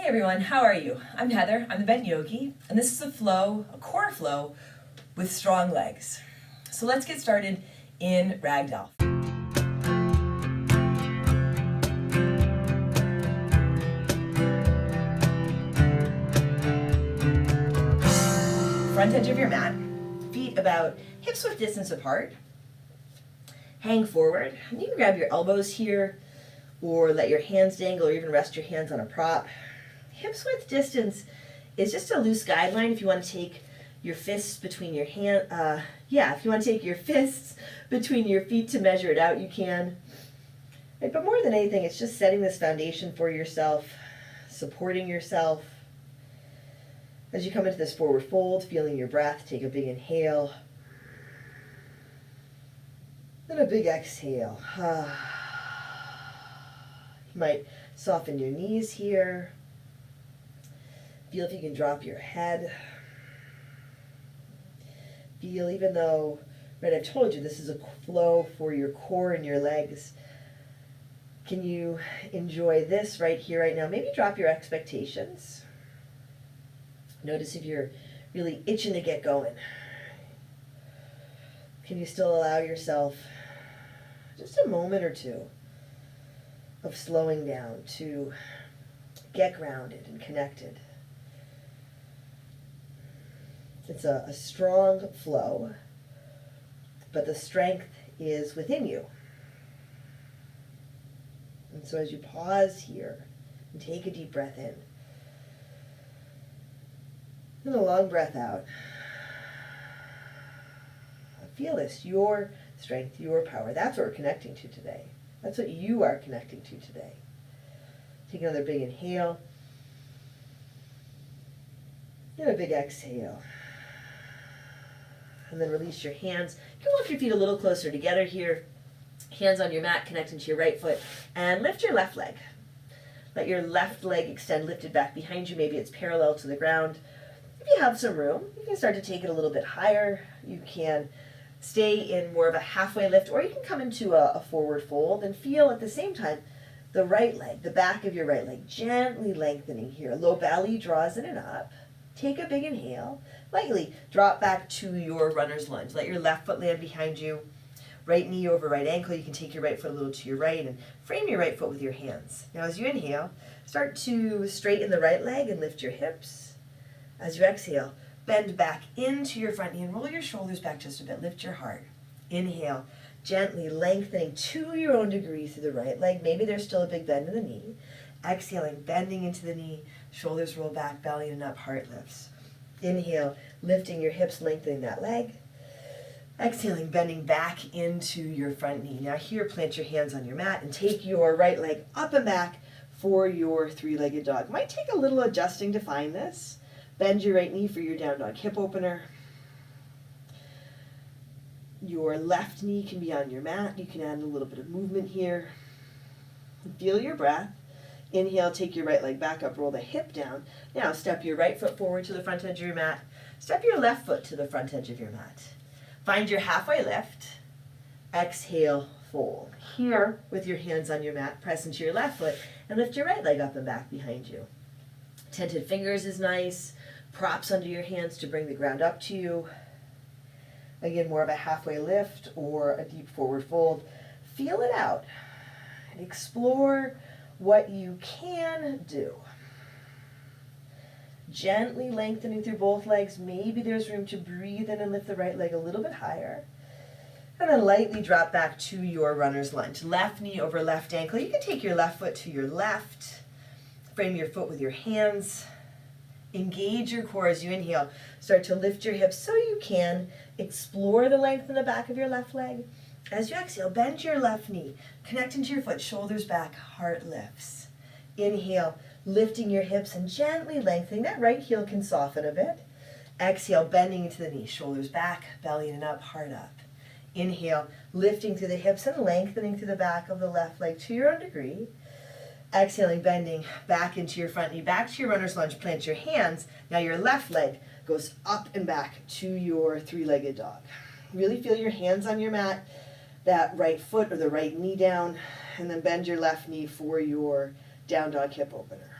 everyone, how are you? I'm Heather, I'm the Bent Yogi, and this is a flow, a core flow, with strong legs. So let's get started in Ragdoll. Front edge of your mat, feet about hips-width distance apart. Hang forward, and you can grab your elbows here, or let your hands dangle, or even rest your hands on a prop. Hips width distance is just a loose guideline if you want to take your fists between your if you want to take your fists between your feet to measure it out, you can. Right, but more than anything, it's just setting this foundation for yourself, supporting yourself. As you come into this forward fold, feeling your breath, take a big inhale. Then a big exhale. You might soften your knees here. Feel if you can drop your head. Feel, even though, right, I've told you this is a flow for your core and your legs. Can you enjoy this right here, right now? Maybe drop your expectations. Notice if you're really itching to get going. Can you still allow yourself just a moment or two of slowing down to get grounded and connected? It's a strong flow, but the strength is within you. And so as you pause here and take a deep breath in, and a long breath out, feel this, your strength, your power. That's what we're connecting to today. That's what you are connecting to today. Take another big inhale, and a big exhale. And then release your hands. You can walk your feet a little closer together here. Hands on your mat, connecting to your right foot, and lift your left leg. Let your left leg extend lifted back behind you. Maybe it's parallel to the ground. If you have some room, you can start to take it a little bit higher. You can stay in more of a halfway lift, or you can come into a forward fold and feel at the same time the right leg, the back of your right leg, gently lengthening here. Low belly draws in and up. Take a big inhale. Lightly drop back to your runner's lunge. Let your left foot land behind you. Right knee over right ankle. You can take your right foot a little to your right and frame your right foot with your hands. Now as you inhale, start to straighten the right leg and lift your hips. As you exhale, bend back into your front knee and roll your shoulders back just a bit. Lift your heart. Inhale, gently lengthening to your own degree through the right leg. Maybe there's still a big bend in the knee. Exhaling, bending into the knee, shoulders roll back, belly and up, heart lifts. Inhale, lifting your hips, lengthening that leg. Exhaling, bending back into your front knee. Now here, plant your hands on your mat and take your right leg up and back for your three-legged dog. Might take a little adjusting to find this. Bend your right knee for your down dog hip opener. Your left knee can be on your mat. You can add a little bit of movement here. Feel your breath. Inhale, take your right leg back up, roll the hip down. Now step your right foot forward to the front edge of your mat. Step your left foot to the front edge of your mat. Find your halfway lift. Exhale, fold. Here, with your hands on your mat, press into your left foot and lift your right leg up and back behind you. Tented fingers is nice. Props under your hands to bring the ground up to you. Again, more of a halfway lift or a deep forward fold. Feel it out and explore what you can do. Gently lengthening through both legs. Maybe there's room to breathe in and lift the right leg a little bit higher. And then lightly drop back to your runner's lunge. Left knee over left ankle. You can take your left foot to your left. Frame your foot with your hands. Engage your core as you inhale. Start to lift your hips so you can explore the length in the back of your left leg. As you exhale, bend your left knee, connect into your foot, shoulders back, heart lifts. Inhale, lifting your hips and gently lengthening. That right heel can soften a bit. Exhale, bending into the knee, shoulders back, belly and up, heart up. Inhale, lifting through the hips and lengthening through the back of the left leg to your own degree. Exhaling, bending back into your front knee, back to your runner's lunge, plant your hands. Now your left leg goes up and back to your three-legged dog. Really feel your hands on your mat, that right foot or the right knee down, and then bend your left knee for your down dog hip opener.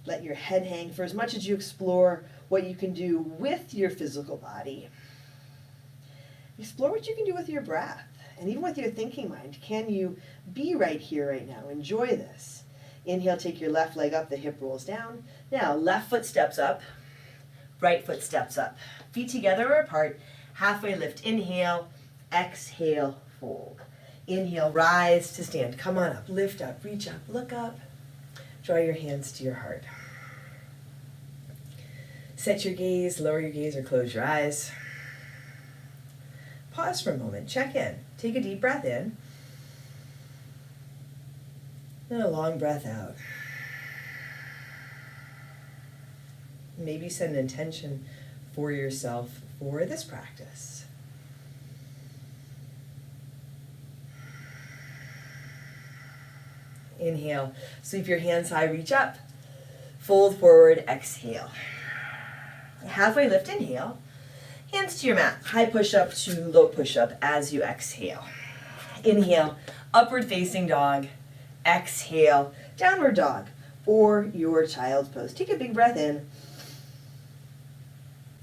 Let your head hang for as much as you explore what you can do with your physical body. Explore what you can do with your breath and even with your thinking mind. Can you be right here, right now? Enjoy this. Inhale, take your left leg up, the hip rolls down. Now, left foot steps up, right foot steps up. Feet together or apart, halfway lift. Inhale, exhale, fold. Inhale, rise to stand. Come on up, lift up, reach up, look up. Draw your hands to your heart. Set your gaze, lower your gaze, or close your eyes. Pause for a moment, check in. Take a deep breath in. And a long breath out. Maybe set an intention for yourself for this practice. Inhale, sweep your hands high, reach up. Fold forward, exhale. Halfway lift, inhale. Hands to your mat, high push-up to low push-up as you exhale. Inhale, upward facing dog. Exhale, downward dog or your child's pose. Take a big breath in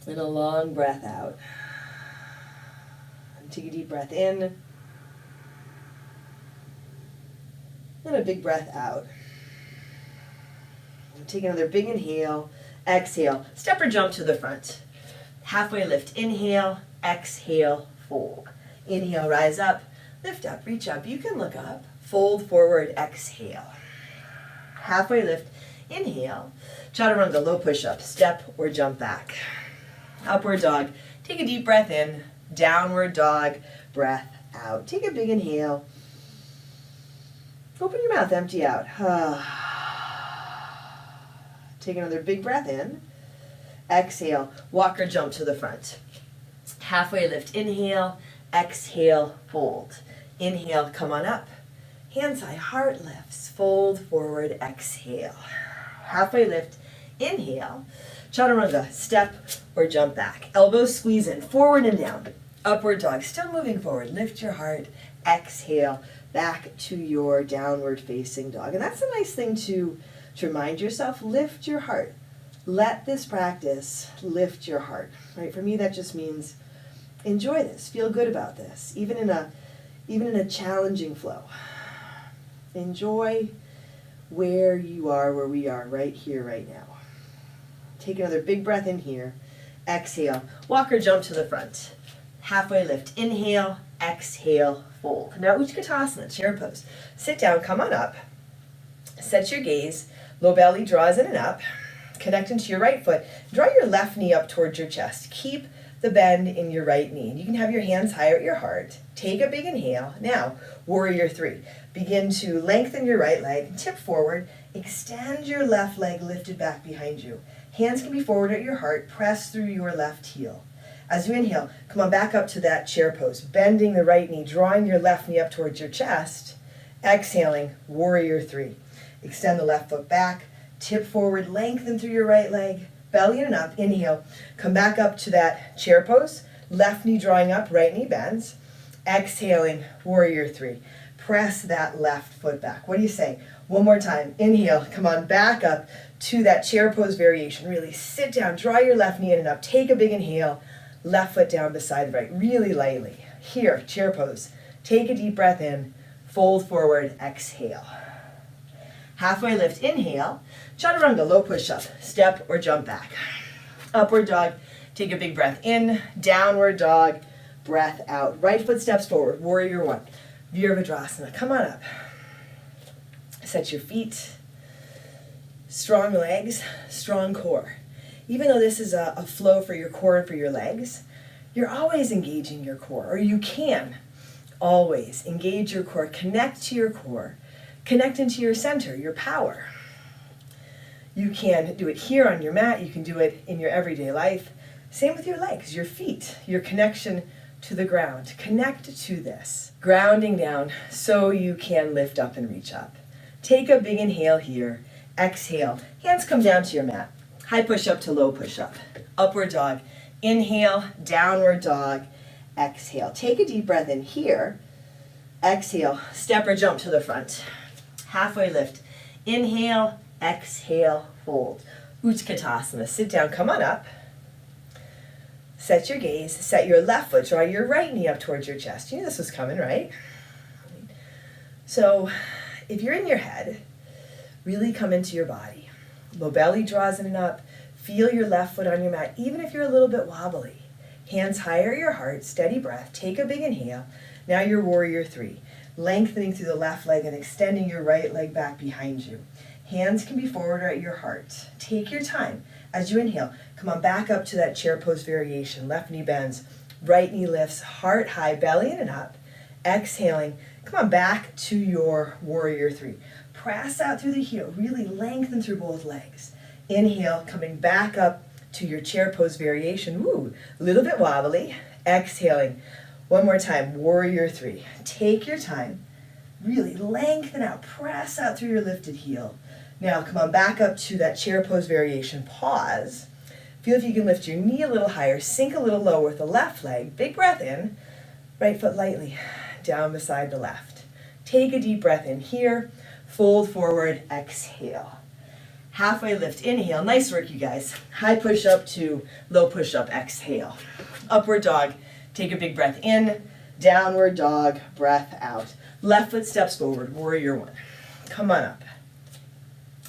and a long breath out. And take a deep breath in and a big breath out. And take another big inhale, exhale, step or jump to the front. Halfway lift, inhale, exhale, fold. Inhale, rise up, lift up, reach up. You can look up. Fold forward, exhale. Halfway lift, inhale. Chaturanga, low push-up, step or jump back. Upward dog, take a deep breath in. Downward dog, breath out. Take a big inhale. Open your mouth, empty out. Take another big breath in. Exhale, walk or jump to the front. Halfway lift, inhale, exhale, fold. Inhale, come on up. Hands high, heart lifts, fold forward, exhale. Halfway lift, inhale. Chaturanga, step or jump back. Elbows squeeze in, forward and down. Upward dog, still moving forward. Lift your heart, exhale, back to your downward facing dog. And that's a nice thing to remind yourself, lift your heart. Let this practice lift your heart, right? For me, that just means enjoy this, feel good about this, even in a challenging flow. Enjoy where you are, where we are, right here, right now. Take another big breath in here. Exhale, walk or jump to the front. Halfway lift, inhale, exhale, fold. Now Utkatasana, chair pose. Sit down, come on up. Set your gaze, low belly draws in and up. Connect into your right foot. Draw your left knee up towards your chest. Keep the bend in your right knee. You can have your hands higher at your heart. Take a big inhale. Now, warrior three. Begin to lengthen your right leg, tip forward, extend your left leg lifted back behind you. Hands can be forward at your heart, press through your left heel. As you inhale, come on back up to that chair pose, bending the right knee, drawing your left knee up towards your chest. Exhaling, warrior three. Extend the left foot back, tip forward, lengthen through your right leg, belly in and up, inhale. Come back up to that chair pose, left knee drawing up, right knee bends. Exhaling, warrior three. Press that left foot back. What do you say? One more time. Inhale, come on back up to that chair pose variation. Really sit down, draw your left knee in and up. Take a big inhale, left foot down beside the right, really lightly. Here, chair pose. Take a deep breath in, fold forward, exhale. Halfway lift, inhale. Chaturanga, low push-up, step or jump back. Upward dog, take a big breath in. Downward dog, breath out. Right foot steps forward, warrior one. Virabhadrasana, come on up. Set your feet. Strong legs, strong core. Even though this is a flow for your core and for your legs, you're always engaging your core, or you can always engage your core, connect to your core, connect into your center, your power. You can do it here on your mat, you can do it in your everyday life. Same with your legs, your feet, your connection to the ground. Connect to this, grounding down so you can lift up and reach up. Take a big inhale here, exhale, hands come down to your mat. High push-up to low push-up. Upward dog, inhale, downward dog, exhale. Take a deep breath in here, exhale, step or jump to the front. Halfway lift, inhale, exhale, fold. Utkatasana, sit down, come on up. Set your gaze, set your left foot, draw your right knee up towards your chest. You knew this was coming, right? So if you're in your head, really come into your body. Low belly draws in and up. Feel your left foot on your mat, even if you're a little bit wobbly. Hands higher your heart, steady breath. Take a big inhale. Now your warrior three. Lengthening through the left leg and extending your right leg back behind you. Hands can be forward or at your heart. Take your time as you inhale. Come on back up to that chair pose variation. Left knee bends, right knee lifts, heart high, belly in and up. Exhaling, come on back to your warrior three. Press out through the heel, really lengthen through both legs. Inhale, coming back up to your chair pose variation. Woo, a little bit wobbly. Exhaling, one more time, warrior three. Take your time, really lengthen out, press out through your lifted heel. Now come on back up to that chair pose variation. Pause. Feel if you can lift your knee a little higher, sink a little lower with the left leg. Big breath in, right foot lightly down beside the left. Take a deep breath in here, fold forward, exhale. Halfway lift, inhale, nice work you guys. High push up to low push up, exhale. Upward dog, take a big breath in, downward dog, breath out. Left foot steps forward, warrior one. Come on up.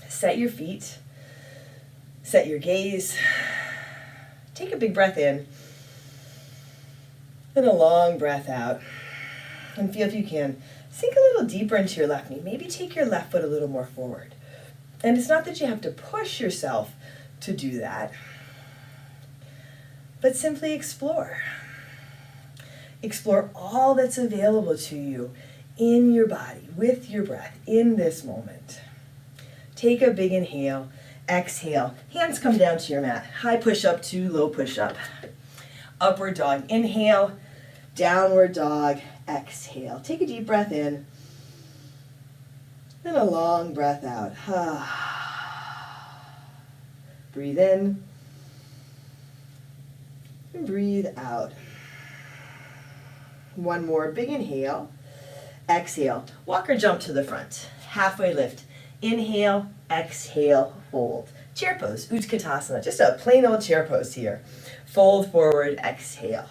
Set your feet, set your gaze. Take a big breath in, and a long breath out. And feel if you can, sink a little deeper into your left knee. Maybe take your left foot a little more forward. And it's not that you have to push yourself to do that, but simply explore. Explore all that's available to you in your body, with your breath, in this moment. Take a big inhale, exhale. Hands come down to your mat. High push up to low push up. Upward dog, inhale, downward dog, exhale. Take a deep breath in, and a long breath out. Breathe in, and breathe out. One more big inhale, exhale. Walk or jump to the front. Halfway lift. Inhale, exhale, fold. Chair pose, Utkatasana. Just a plain old chair pose here. Fold forward, exhale.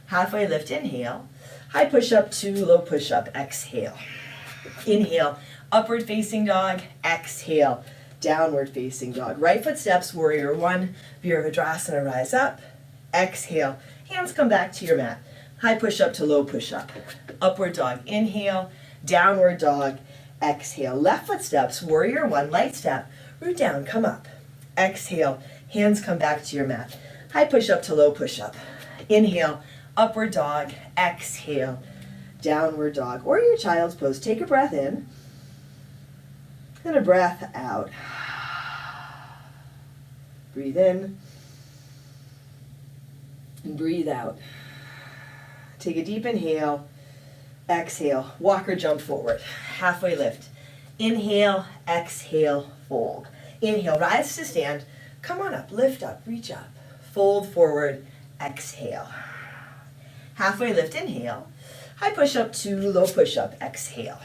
Halfway lift, inhale. High push up to low push up, exhale. Inhale, upward facing dog, exhale, downward facing dog. Right foot steps, warrior one, Virabhadrasana, rise up, exhale. Hands come back to your mat. High push up to low push up. Upward dog, inhale, downward dog, exhale. Left foot steps, warrior one, light step, root down, come up. Exhale, hands come back to your mat. High push up to low push up. Inhale, upward dog, exhale, downward dog. Or your child's pose. Take a breath in and a breath out. Breathe in and breathe out. Take a deep inhale, exhale, walk or jump forward. Halfway lift. Inhale, exhale, fold. Inhale, rise to stand. Come on up, lift up, reach up. Fold forward, exhale. Halfway lift, inhale. High push up to low push up, exhale.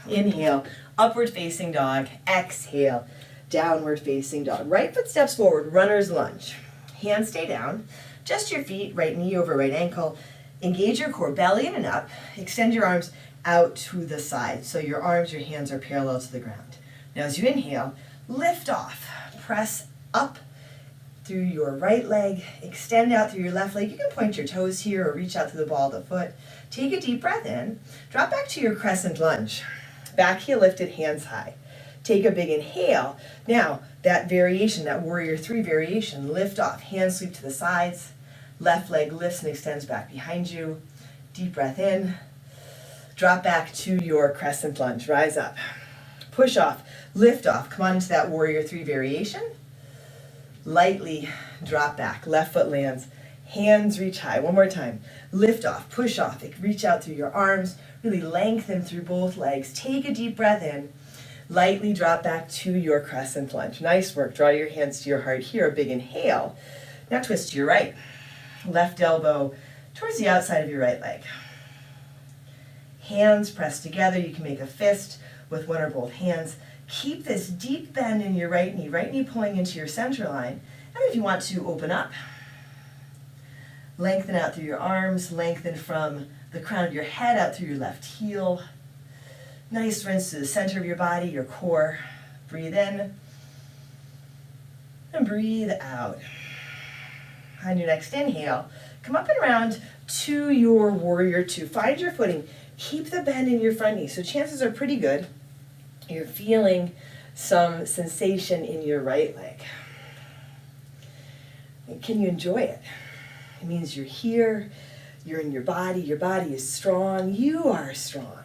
Inhale, upward facing dog, exhale, downward facing dog. Right foot steps forward, runner's lunge. Hands stay down, just your feet, right knee over right ankle. Engage your core, belly in and up. Extend your arms out to the side. So your arms, your hands are parallel to the ground. Now as you inhale, lift off. Press up through your right leg. Extend out through your left leg. You can point your toes here or reach out to the ball of the foot. Take a deep breath in. Drop back to your crescent lunge. Back heel lifted, hands high. Take a big inhale. Now that variation, that warrior three variation, lift off. Hands sweep to the sides. Left leg lifts and extends back behind you. Deep breath in. Drop back to your crescent lunge. Rise up. Push off. Lift off. Come on into that warrior three variation. Lightly drop back. Left foot lands. Hands reach high. One more time. Lift off. Push off. Reach out through your arms. Really lengthen through both legs. Take a deep breath in. Lightly drop back to your crescent lunge. Nice work. Draw your hands to your heart here. A big inhale. Now twist to your right. Left elbow towards the outside of your right leg. Hands pressed together. You can make a fist with one or both hands. Keep this deep bend in your right knee pulling into your center line. And if you want to open up, lengthen out through your arms, lengthen from the crown of your head out through your left heel. Nice rinse to the center of your body, your core. Breathe in and breathe out. On your next inhale, come up and around to your warrior two. Find your footing. Keep the bend in your front knee. So chances are pretty good you're feeling some sensation in your right leg. Can you enjoy it? It means you're here, you're in your body is strong, you are strong.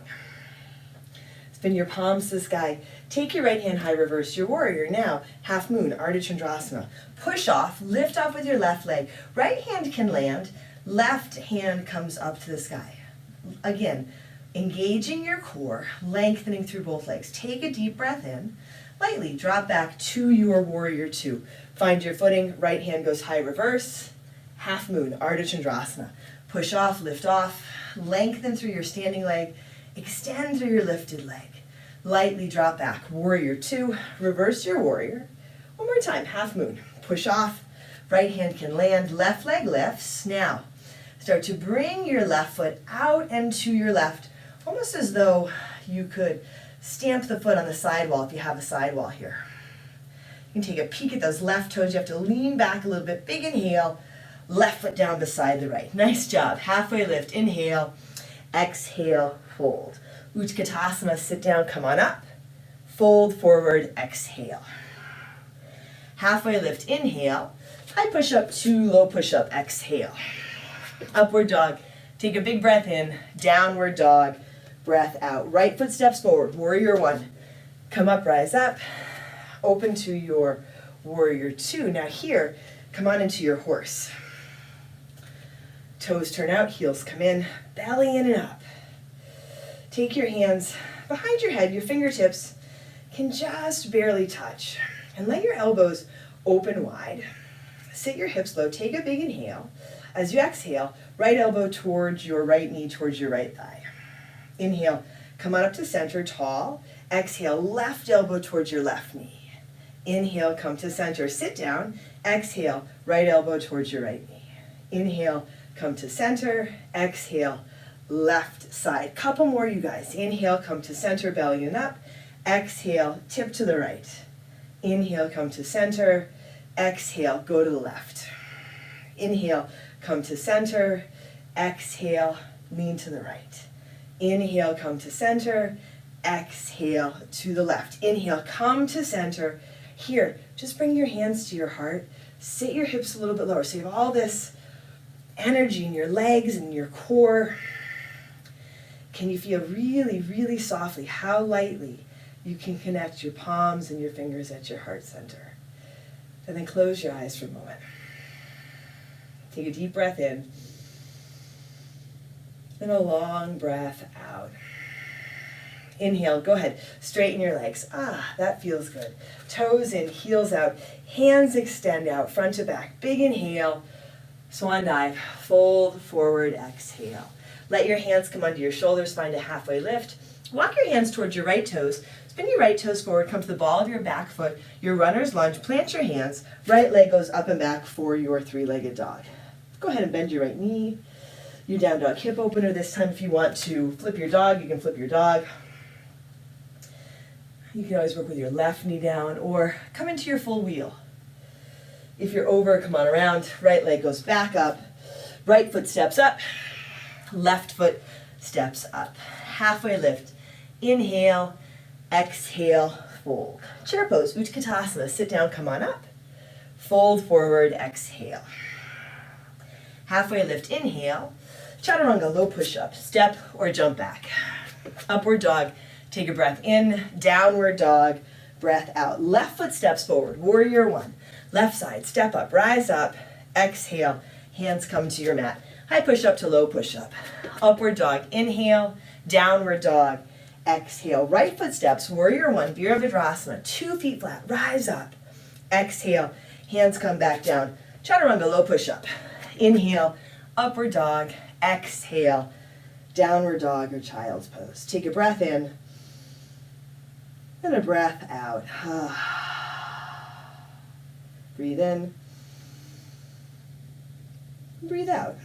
Spin your palms to the sky. Take your right hand high, reverse your warrior. Now, half moon, Artichondrasana. Push off, lift off with your left leg. Right hand can land, left hand comes up to the sky. Again, engaging your core, lengthening through both legs. Take a deep breath in, lightly drop back to your warrior two. Find your footing, right hand goes high, reverse. Half moon, Artichondrasana. Push off, lift off, lengthen through your standing leg, extend through your lifted leg. Lightly drop back, warrior two, reverse your warrior. One more time, half moon. Push off, right hand can land, left leg lifts. Now, start to bring your left foot out and to your left, almost as though you could stamp the foot on the sidewall if you have a sidewall here. You can take a peek at those left toes. You have to lean back a little bit. Big inhale, left foot down beside the right. Nice job. Halfway lift, inhale, exhale, fold. Utkatasana, sit down, come on up. Fold forward, exhale. Halfway lift, inhale. High push up to low push up, exhale. Upward dog, take a big breath in. Downward dog, breath out. Right foot steps forward, warrior one. Come up, rise up. Open to your warrior two. Now here, come on into your horse. Toes turn out, heels come in, belly in and up. Take your hands behind your head, your fingertips can just barely touch. And let your elbows open wide. Sit your hips low, take a big inhale. As you exhale, right elbow towards your right knee, towards your right thigh. Inhale, come on up to center, tall. Exhale, left elbow towards your left knee. Inhale, come to center, sit down. Exhale, right elbow towards your right knee. Inhale, come to center. Exhale, left side. Couple more, you guys. Inhale, come to center, belly and up. Exhale, tip to the right. Inhale, come to center. Exhale, go to the left. Inhale, come to center. Exhale, lean to the right. Inhale, come to center. Exhale, to the left. Inhale, come to center. Here, just bring your hands to your heart. Sit your hips a little bit lower. So you have all this energy in your legs and your core. Can you feel really, really softly how lightly you can connect your palms and your fingers at your heart center? And then close your eyes for a moment. Take a deep breath in. And a long breath out. Inhale, go ahead, straighten your legs. That feels good. Toes in, heels out, hands extend out, front to back. Big inhale, swan dive, fold forward, exhale. Let your hands come under your shoulders, find a halfway lift. Walk your hands towards your right toes. Spin your right toes forward, come to the ball of your back foot, your runner's lunge, plant your hands, right leg goes up and back for your three-legged dog. Go ahead and bend your right knee. Your down dog hip opener. This time if you want to flip your dog, you can flip your dog. You can always work with your left knee down or come into your full wheel. If you're over, come on around. Right leg goes back up. Right foot steps up. Left foot steps up. Halfway lift. Inhale, exhale, fold. Chair pose, Utkatasana. Sit down, come on up. Fold forward, exhale. Halfway lift, inhale. Chaturanga, low push-up. Step or jump back. Upward dog. Take a breath in, downward dog, breath out. Left foot steps forward, warrior one. Left side, step up, rise up, exhale, hands come to your mat. High push up to low push up. Upward dog, inhale, downward dog, exhale. Right foot steps, warrior one, Virabhadrasana, 2 feet flat, rise up, exhale, hands come back down. Chaturanga, low push up. Inhale, upward dog, exhale, downward dog or child's pose. Take a breath in. And a breath out. Breathe in. Breathe out.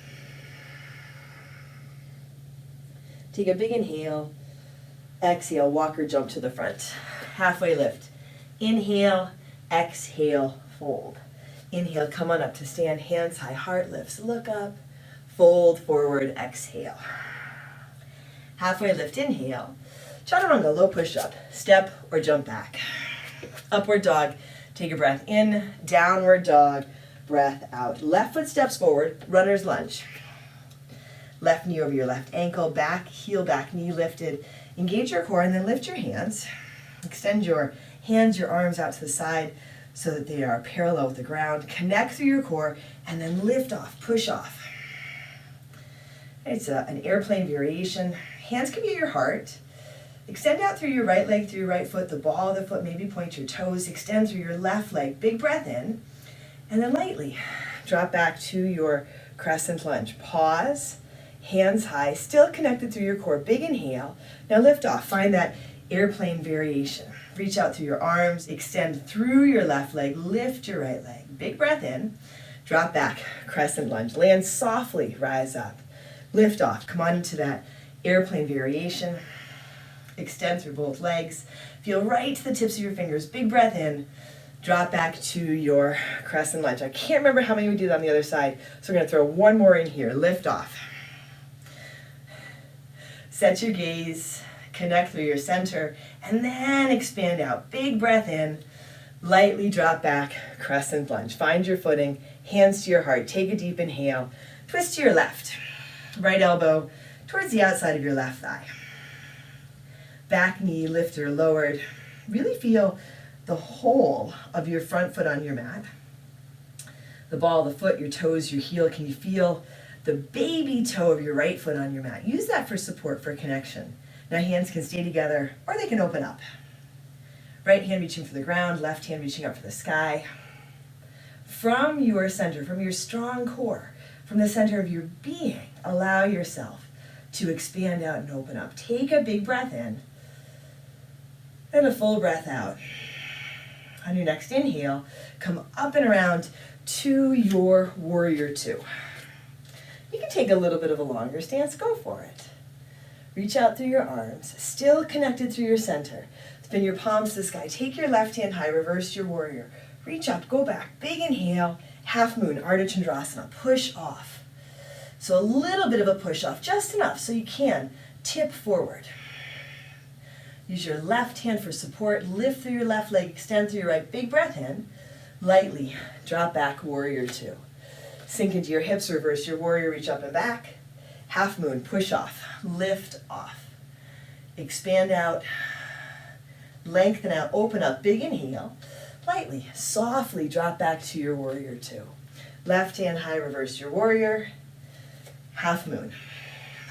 Take a big inhale. Exhale, walk or jump to the front. Halfway lift. Inhale, exhale, fold. Inhale, come on up to stand, hands high, heart lifts, look up, fold forward, exhale. Halfway lift, inhale. Chaturanga, low push-up, step or jump back. Upward dog, take a breath in, downward dog, breath out. Left foot steps forward, runner's lunge. Left knee over your left ankle, back, heel back, knee lifted. Engage your core and then lift your hands. Extend your hands, your arms out to the side so that they are parallel with the ground. Connect through your core and then lift off, push off. It's an airplane variation. Hands can be at your heart. Extend out through your right leg, through your right foot, the ball of the foot, maybe point your toes. Extend through your left leg, big breath in, and then lightly drop back to your crescent lunge. Pause, hands high, still connected through your core, big inhale. Now lift off, find that airplane variation. Reach out through your arms, extend through your left leg, lift your right leg. Big breath in, drop back, crescent lunge. Land softly, rise up. Lift off, come on into that airplane variation. Extend through both legs. Feel right to the tips of your fingers. Big breath in, drop back to your crescent lunge. I can't remember how many we did on the other side, so we're gonna throw one more in here. Lift off. Set your gaze, connect through your center, and then expand out. Big breath in, lightly drop back, crescent lunge. Find your footing, hands to your heart. Take a deep inhale, twist to your left. Right elbow towards the outside of your left thigh. Back knee lifted or lowered. Really feel the whole of your front foot on your mat. The ball of the foot, your toes, your heel. Can you feel the baby toe of your right foot on your mat? Use that for support, for connection. Now hands can stay together or they can open up. Right hand reaching for the ground, left hand reaching up for the sky. From your center, from your strong core, from the center of your being, allow yourself to expand out and open up. Take a big breath in and a full breath out. On your next inhale, come up and around to your warrior two. You can take a little bit of a longer stance, go for it. Reach out through your arms, still connected through your center. Spin your palms to the sky. Take your left hand high, reverse your warrior. Reach up, go back, big inhale, half moon, Artichondrasana, push off. So a little bit of a push off, just enough so you can tip forward. Use your left hand for support, lift through your left leg, extend through your right, big breath in, lightly drop back, warrior two. Sink into your hips, reverse your warrior, reach up and back. Half moon, push off, lift off. Expand out, lengthen out, open up, big inhale. Lightly, softly drop back to your warrior two. Left hand high, reverse your warrior. Half moon,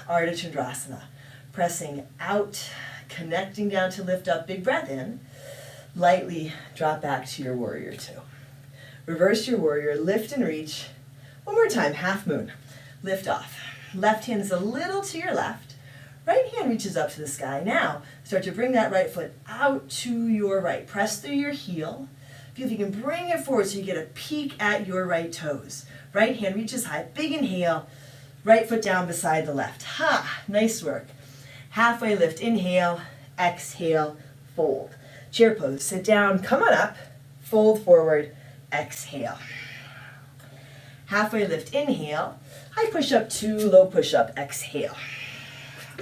Artichondrasana. Pressing out, connecting down to lift up, big breath in. Lightly drop back to your warrior two. Reverse your warrior, lift and reach. One more time, half moon, lift off. Left hand is a little to your left. Right hand reaches up to the sky. Now, start to bring that right foot out to your right. Press through your heel. Feel if you can bring it forward so you get a peek at your right toes. Right hand reaches high, big inhale. Right foot down beside the left. Ha, nice work. Halfway lift, inhale, exhale, fold. Chair pose, sit down, come on up, fold forward, exhale. Halfway lift, inhale, high push up, two, low push up, exhale.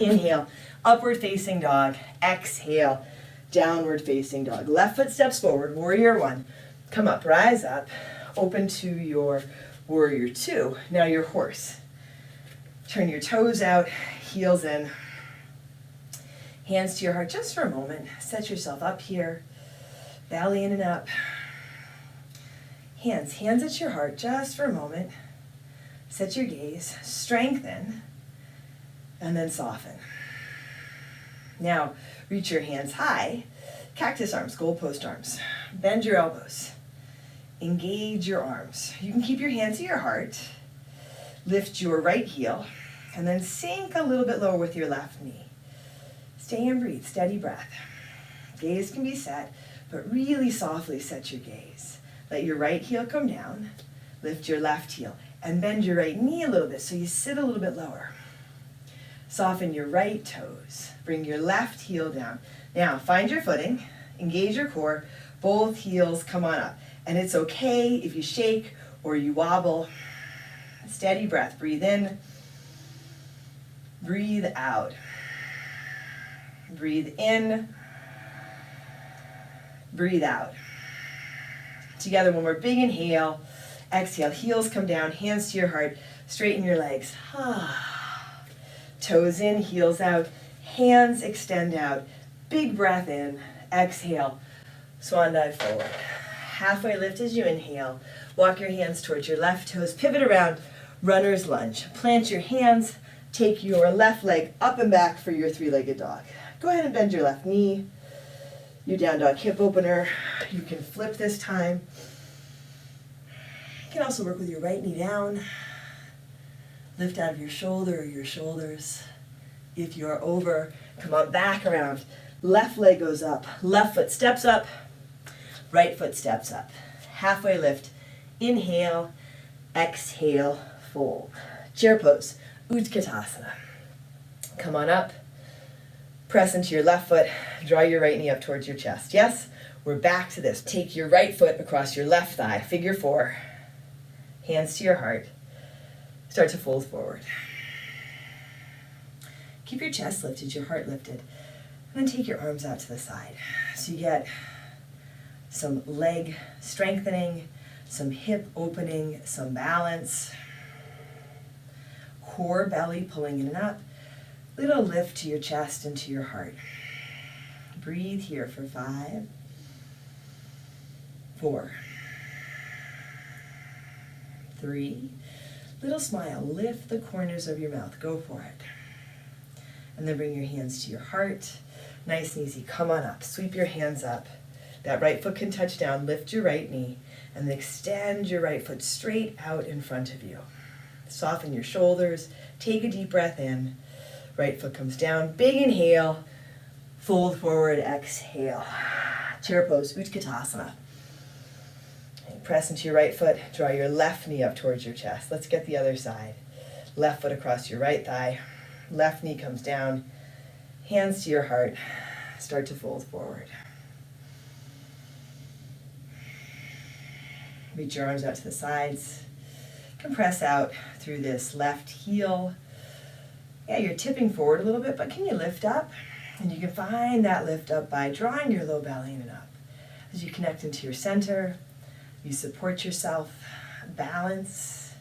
Inhale, upward facing dog, exhale, downward facing dog. Left foot steps forward, warrior one. Come up, rise up, open to your warrior two. Now your horse. Turn your toes out, heels in. Hands to your heart just for a moment. Set yourself up here. Belly in and up. Hands at your heart just for a moment. Set your gaze, strengthen, and then soften. Now, reach your hands high. Cactus arms, goalpost arms. Bend your elbows. Engage your arms. You can keep your hands at your heart. Lift your right heel, and then sink a little bit lower with your left knee. Stay and breathe, steady breath. Gaze can be set, but really softly set your gaze. Let your right heel come down, lift your left heel, and bend your right knee a little bit so you sit a little bit lower. Soften your right toes. Bring your left heel down. Now, find your footing, engage your core, both heels come on up. And it's okay if you shake or you wobble. Steady breath. Breathe in, breathe out. Breathe in, breathe out. Together, one more big inhale. Exhale, heels come down, hands to your heart, straighten your legs. Toes in, heels out, hands extend out. Big breath in, exhale, swan dive forward. Halfway lift as you inhale. Walk your hands towards your left toes, pivot around, runner's lunge. Plant your hands, take your left leg up and back for your three-legged dog. Go ahead and bend your left knee. Your down dog hip opener. You can flip this time. You can also work with your right knee down. Lift out of your shoulder or your shoulders. If you're over, come on back around. Left leg goes up. Left foot steps up. Right foot steps up. Halfway lift. Inhale. Exhale. Fold. Chair pose. Utkatasana. Come on up. Press into your left foot. Draw your right knee up towards your chest. Yes? We're back to this. Take your right foot across your left thigh. Figure four. Hands to your heart. Start to fold forward. Keep your chest lifted, your heart lifted. And then take your arms out to the side. So you get some leg strengthening, some hip opening, some balance. Core, belly pulling in and up. Little lift to your chest and to your heart. Breathe here for 5, 4, 3. Little smile, lift the corners of your mouth, go for it. And then bring your hands to your heart. Nice and easy, come on up, sweep your hands up. That right foot can touch down, lift your right knee, and then extend your right foot straight out in front of you. Soften your shoulders, take a deep breath in. Right foot comes down, big inhale, fold forward, exhale. Chair pose, Utkatasana. Press into your right foot, draw your left knee up towards your chest. Let's get the other side. Left foot across your right thigh, left knee comes down, hands to your heart, start to fold forward. Reach your arms out to the sides. Compress out through this left heel. Yeah, you're tipping forward a little bit, but can you lift up? And you can find that lift up by drawing your low belly in and up. As you connect into your center, you support yourself, balance,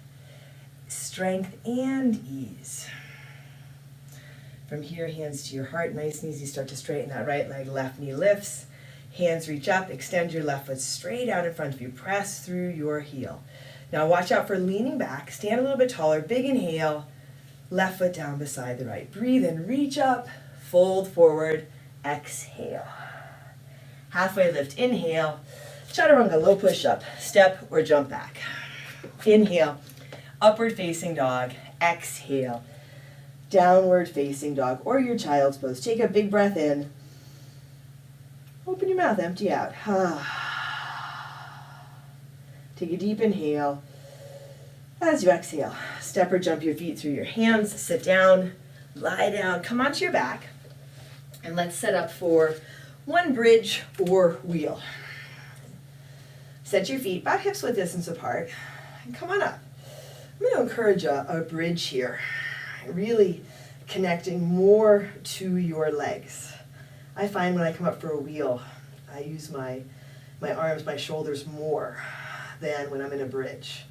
strength, and ease. From here, hands to your heart, nice and easy. Start to straighten that right leg, left knee lifts. Hands reach up, extend your left foot straight out in front of you. Press through your heel. Now watch out for leaning back. Stand a little bit taller. Big inhale. Left foot down beside the right. Breathe in, reach up, fold forward, exhale. Halfway lift, inhale. Chaturanga, low push-up, step or jump back. Inhale, upward facing dog. Exhale, downward facing dog or your child's pose. Take a big breath in. Open your mouth, empty out. Take a deep inhale. As you exhale, step or jump your feet through your hands, sit down, lie down, come onto your back, and let's set up for one bridge or wheel. Set your feet about hips width distance apart, and come on up. I'm going to encourage a bridge here, really connecting more to your legs. I find when I come up for a wheel, I use my arms, my shoulders more than when I'm in a bridge.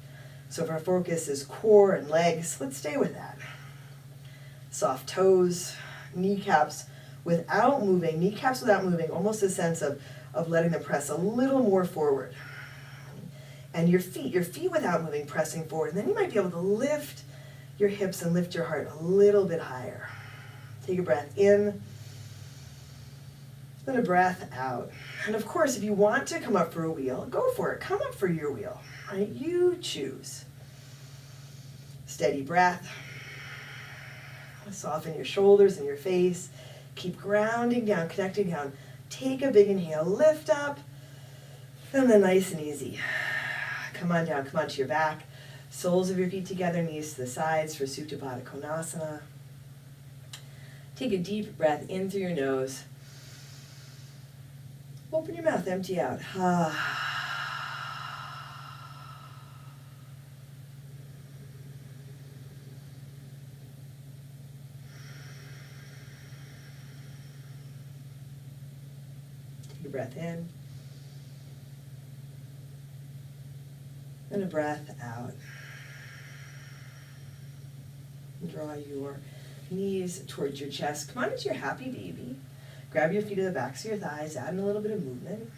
So if our focus is core and legs, let's stay with that. Soft toes, kneecaps without moving, almost a sense of letting them press a little more forward. And your feet without moving, pressing forward. And then you might be able to lift your hips and lift your heart a little bit higher. Take a breath in, then a breath out. And of course, if you want to come up for a wheel, go for it. Come up for your wheel. Right? You choose. Steady breath. Soften your shoulders and your face. Keep grounding down, connecting down Take a big inhale, lift up, and then nice and easy. Come on down, come onto your back. Soles of your feet together, knees to the sides for Supta Baddha Konasana. Take a deep breath in through your nose. Open your mouth, empty out. Take a breath in. And a breath out. Draw your knees towards your chest. Come on into your happy baby. Grab your feet to the backs of your thighs, add in a little bit of movement.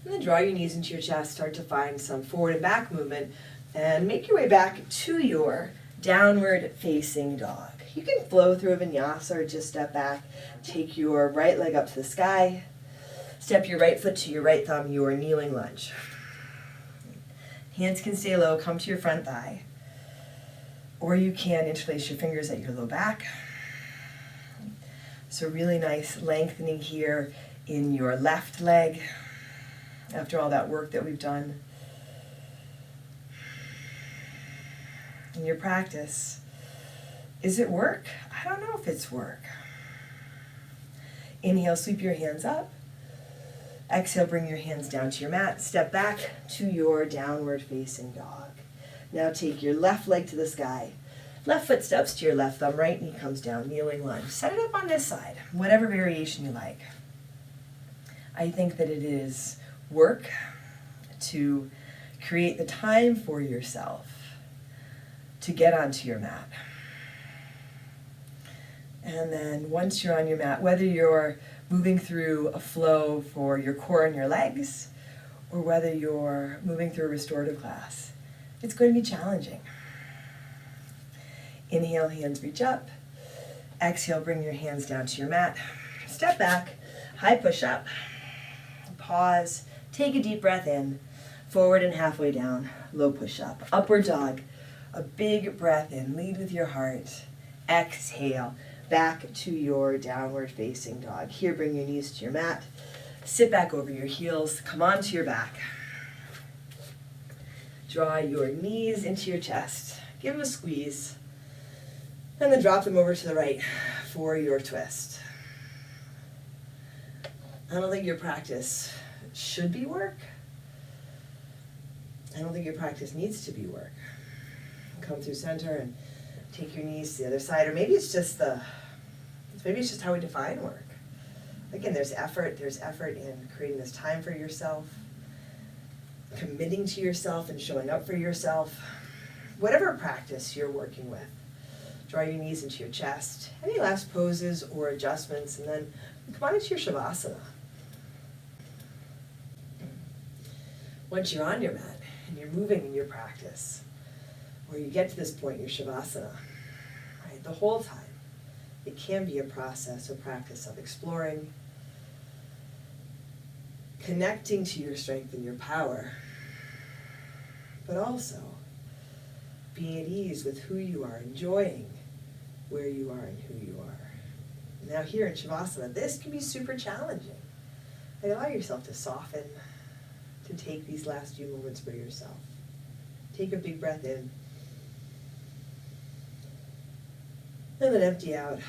And then draw your knees into your chest, start to find some forward and back movement, and make your way back to your downward facing dog. You can flow through a vinyasa or just step back. Take your right leg up to the sky. Step your right foot to your right thumb, your kneeling lunge. Hands can stay low, come to your front thigh. Or you can interlace your fingers at your low back. So really nice lengthening here in your left leg after all that work that we've done. In your practice, is it work? I don't know if it's work. Inhale, sweep your hands up. Exhale, bring your hands down to your mat. Step back to your downward facing dog. Now take your left leg to the sky. Left foot steps to your left thumb, right knee comes down, kneeling lunge. Set it up on this side, whatever variation you like. I think that it is work to create the time for yourself to get onto your mat. And then once you're on your mat, whether you're moving through a flow for your core and your legs, or whether you're moving through a restorative class, it's going to be challenging. Inhale, hands reach up. Exhale, bring your hands down to your mat. Step back, high push up. Pause, take a deep breath in. Forward and halfway down, low push up. Upward dog, a big breath in. Lead with your heart. Exhale, back to your downward facing dog. Here, bring your knees to your mat. Sit back over your heels. Come onto your back. Draw your knees into your chest. Give them a squeeze. And then drop them over to the right for your twist. I don't think your practice should be work. I don't think your practice needs to be work. Come through center and take your knees to the other side, or maybe it's just how we define work. Again, there's effort in creating this time for yourself, committing to yourself and showing up for yourself. Whatever practice you're working with, draw your knees into your chest. Any last poses or adjustments, and then come on into your Shavasana. Once you're on your mat and you're moving in your practice, or you get to this point in your Shavasana, right, the whole time, it can be a process or practice of exploring, connecting to your strength and your power, but also being at ease with who you are, enjoying where you are and who you are. Now here in Shavasana, this can be super challenging. Allow yourself to soften, to take these last few moments for yourself. Take a big breath in. And then empty out.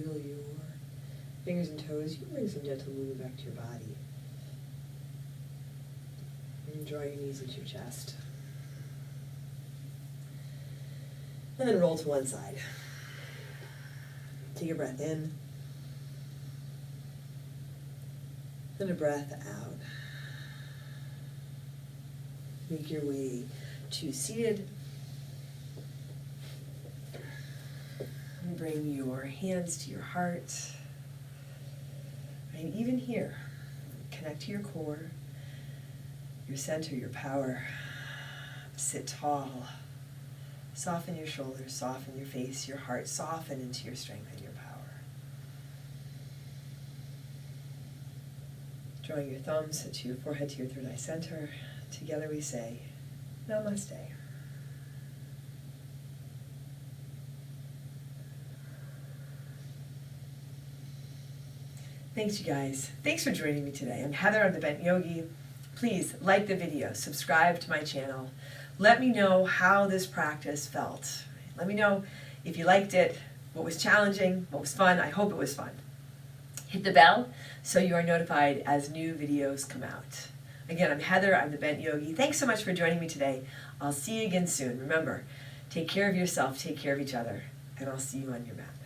wiggle your fingers and toes. You can bring some gentle movement back to your body. And draw your knees into your chest. And then roll to one side. Take a breath in. And a breath out. Make your way to seated. And bring your hands to your heart. And even here, connect to your core, your center, your power. Sit tall. Soften your shoulders, soften your face, your heart, soften into your strength and your power. Drawing your thumbs to your forehead, to your third eye center. Together we say, Namaste. Thanks, you guys. Thanks for joining me today. I'm Heather, I'm the Bent Yogi. Please like the video, subscribe to my channel. Let me know how this practice felt. Let me know if you liked it, what was challenging, what was fun. I hope it was fun. Hit the bell so you are notified as new videos come out. Again, I'm Heather, I'm the Bent Yogi. Thanks so much for joining me today. I'll see you again soon. Remember, take care of yourself, take care of each other, and I'll see you on your mat.